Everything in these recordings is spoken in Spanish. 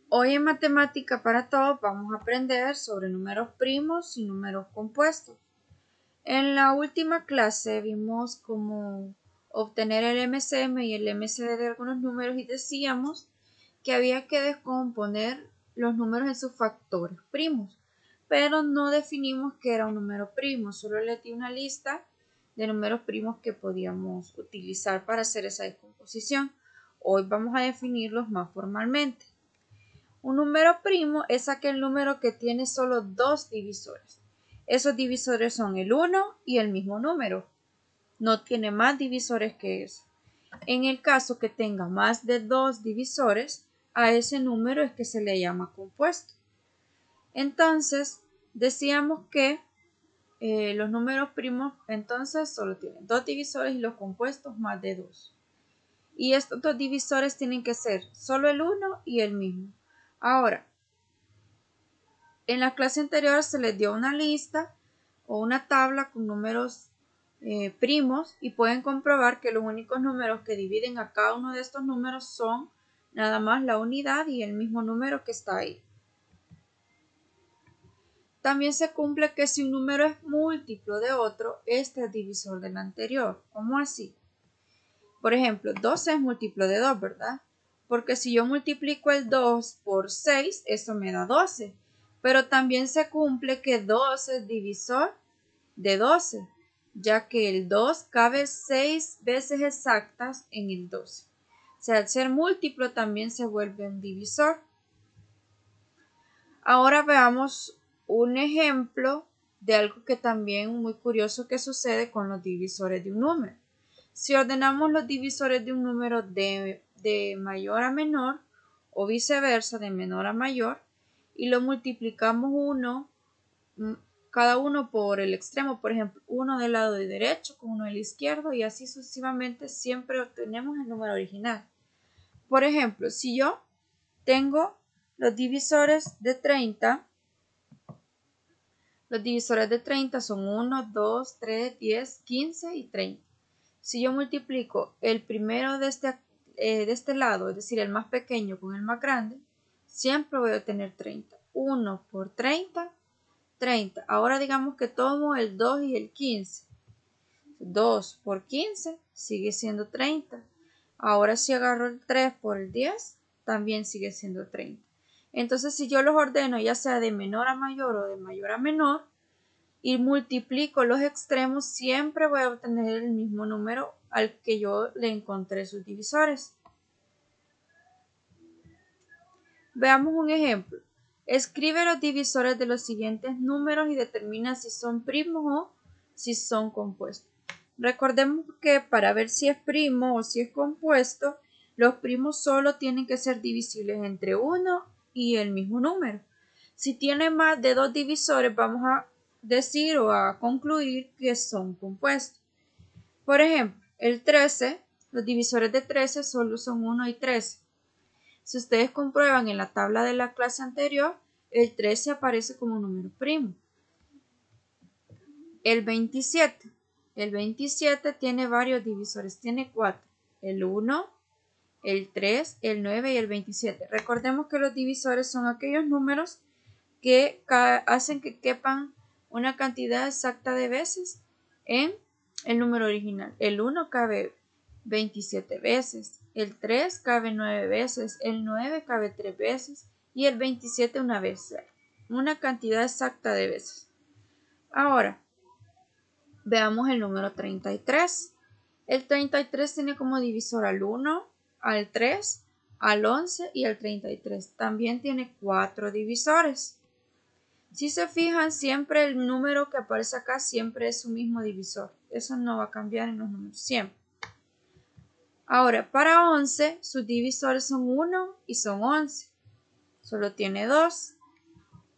Hoy en Matemática para Todos vamos a aprender sobre números primos y números compuestos. En la última clase vimos cómo obtener el MCM y el MCD de algunos números y decíamos que había que descomponer los números en sus factores primos, pero no definimos qué era un número primo, solo le di una lista de números primos que podíamos utilizar para hacer esa descomposición. Hoy vamos a definirlos más formalmente. Un número primo es aquel número que tiene solo dos divisores. Esos divisores son el 1 y el mismo número. No tiene más divisores que eso. En el caso que tenga más de dos divisores, a ese número es que se le llama compuesto. Entonces, decíamos que los números primos entonces solo tienen dos divisores y los compuestos más de dos. Y estos dos divisores tienen que ser solo el 1 y el mismo. Ahora, en la clase anterior se les dio una lista o una tabla con números primos y pueden comprobar que los únicos números que dividen a cada uno de estos números son nada más la unidad y el mismo número que está ahí. También se cumple que si un número es múltiplo de otro, este es divisor del anterior. ¿Cómo así? Por ejemplo, 12 es múltiplo de 2, ¿verdad? Porque si yo multiplico el 2 por 6, eso me da 12. Pero también se cumple que 2 es divisor de 12, ya que el 2 cabe 6 veces exactas en el 12. O sea, al ser múltiplo también se vuelve un divisor. Ahora veamos un ejemplo de algo que también muy curioso que sucede con los divisores de un número. Si ordenamos los divisores de un número de mayor a menor o viceversa de menor a mayor y lo multiplicamos cada uno por el extremo, por ejemplo, uno del lado derecho con uno del izquierdo y así sucesivamente siempre obtenemos el número original. Por ejemplo, si yo tengo los divisores de 30, los divisores de 30 son 1, 2, 3, 10, 15 y 30. Si yo multiplico el primero de este lado, es decir, el más pequeño con el más grande, siempre voy a obtener 30. 1 por 30, 30. Ahora digamos que tomo el 2 y el 15. 2 por 15 sigue siendo 30. Ahora si agarro el 3 por el 10, también sigue siendo 30. Entonces si yo los ordeno ya sea de menor a mayor o de mayor a menor, y multiplico los extremos, siempre voy a obtener el mismo número al que yo le encontré sus divisores. Veamos un ejemplo. Escribe los divisores de los siguientes números y determina si son primos o si son compuestos. Recordemos que para ver si es primo o si es compuesto, los primos solo tienen que ser divisibles entre 1 y el mismo número. Si tiene más de dos divisores, vamos a decir o a concluir que son compuestos. Por ejemplo, el 13, los divisores de 13 solo son 1 y 13. Si ustedes comprueban en la tabla de la clase anterior, el 13 aparece como un número primo. El 27. El 27 tiene varios divisores, tiene 4. El 1, el 3, el 9 y el 27. Recordemos que los divisores son aquellos números que hacen que quepan una cantidad exacta de veces en el número original. El 1 cabe 27 veces, el 3 cabe 9 veces, el 9 cabe 3 veces y el 27 una vez. Una cantidad exacta de veces. Ahora, veamos el número 33. El 33 tiene como divisor al 1, al 3, al 11 y al 33. También tiene 4 divisores. Si se fijan, siempre el número que aparece acá siempre es su mismo divisor. Eso no va a cambiar en los números, siempre. Ahora, para 11, sus divisores son 1 y son 11. Solo tiene 2.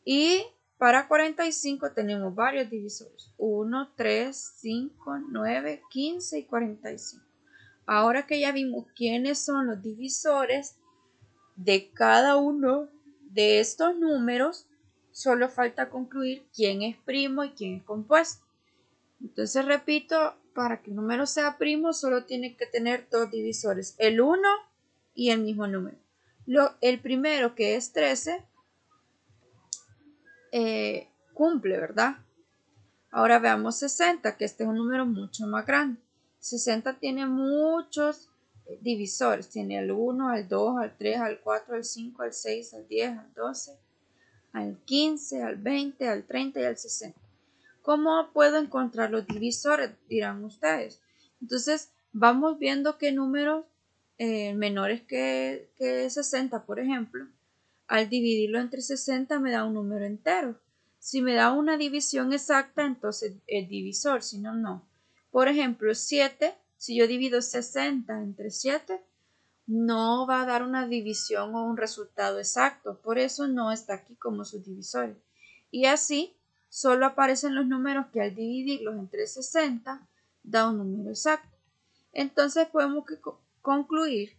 Y para 45 tenemos varios divisores. 1, 3, 5, 9, 15 y 45. Ahora que ya vimos quiénes son los divisores de cada uno de estos números, solo falta concluir quién es primo y quién es compuesto. Entonces repito, para que el número sea primo solo tiene que tener dos divisores, el 1 y el mismo número. El primero, que es 13, cumple, ¿verdad? Ahora veamos 60, que este es un número mucho más grande. 60 tiene muchos divisores. Tiene al 1, al 2, al 3, al 4, al 5, al 6, al 10, al 12, al 15, al 20, al 30 y al 60. ¿Cómo puedo encontrar los divisores? Dirán ustedes. Entonces, vamos viendo qué números menores que 60, por ejemplo, al dividirlo entre 60 me da un número entero. Si me da una división exacta, entonces es divisor, si no, no. Por ejemplo, 7, si yo divido 60 entre 7, no va a dar una división o un resultado exacto. Por eso no está aquí como subdivisores. Y así, solo aparecen los números que al dividirlos entre 60 da un número exacto. Entonces podemos concluir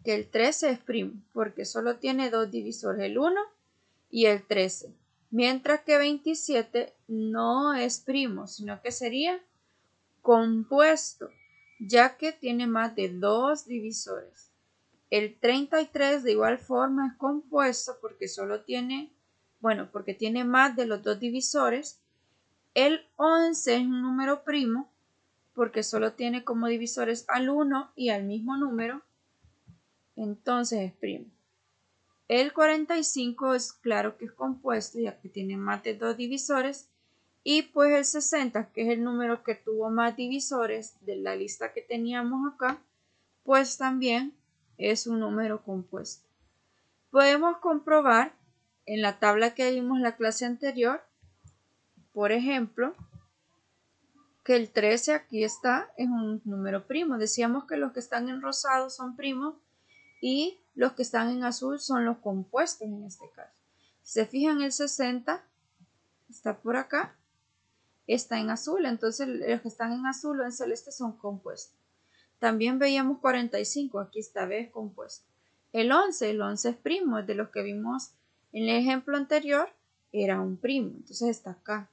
que el 13 es primo, porque solo tiene dos divisores, el 1 y el 13. Mientras que 27 no es primo, sino que sería compuesto, ya que tiene más de dos divisores. El 33 de igual forma es compuesto porque solo tiene, porque tiene más de los dos divisores. El 11 es un número primo porque solo tiene como divisores al 1 y al mismo número, entonces es primo. El 45 es claro que es compuesto ya que tiene más de dos divisores, y pues el 60, que es el número que tuvo más divisores de la lista que teníamos acá, pues también es un número compuesto. Podemos comprobar en la tabla que vimos la clase anterior, por ejemplo, que el 13 aquí está, es un número primo. Decíamos que los que están en rosado son primos y los que están en azul son los compuestos en este caso. Si se fijan, el 60 está por acá, está en azul, entonces los que están en azul o en celeste son compuestos. También veíamos 45, aquí esta vez compuesto. El 11 es primo, de los que vimos en el ejemplo anterior, era un primo, entonces está acá.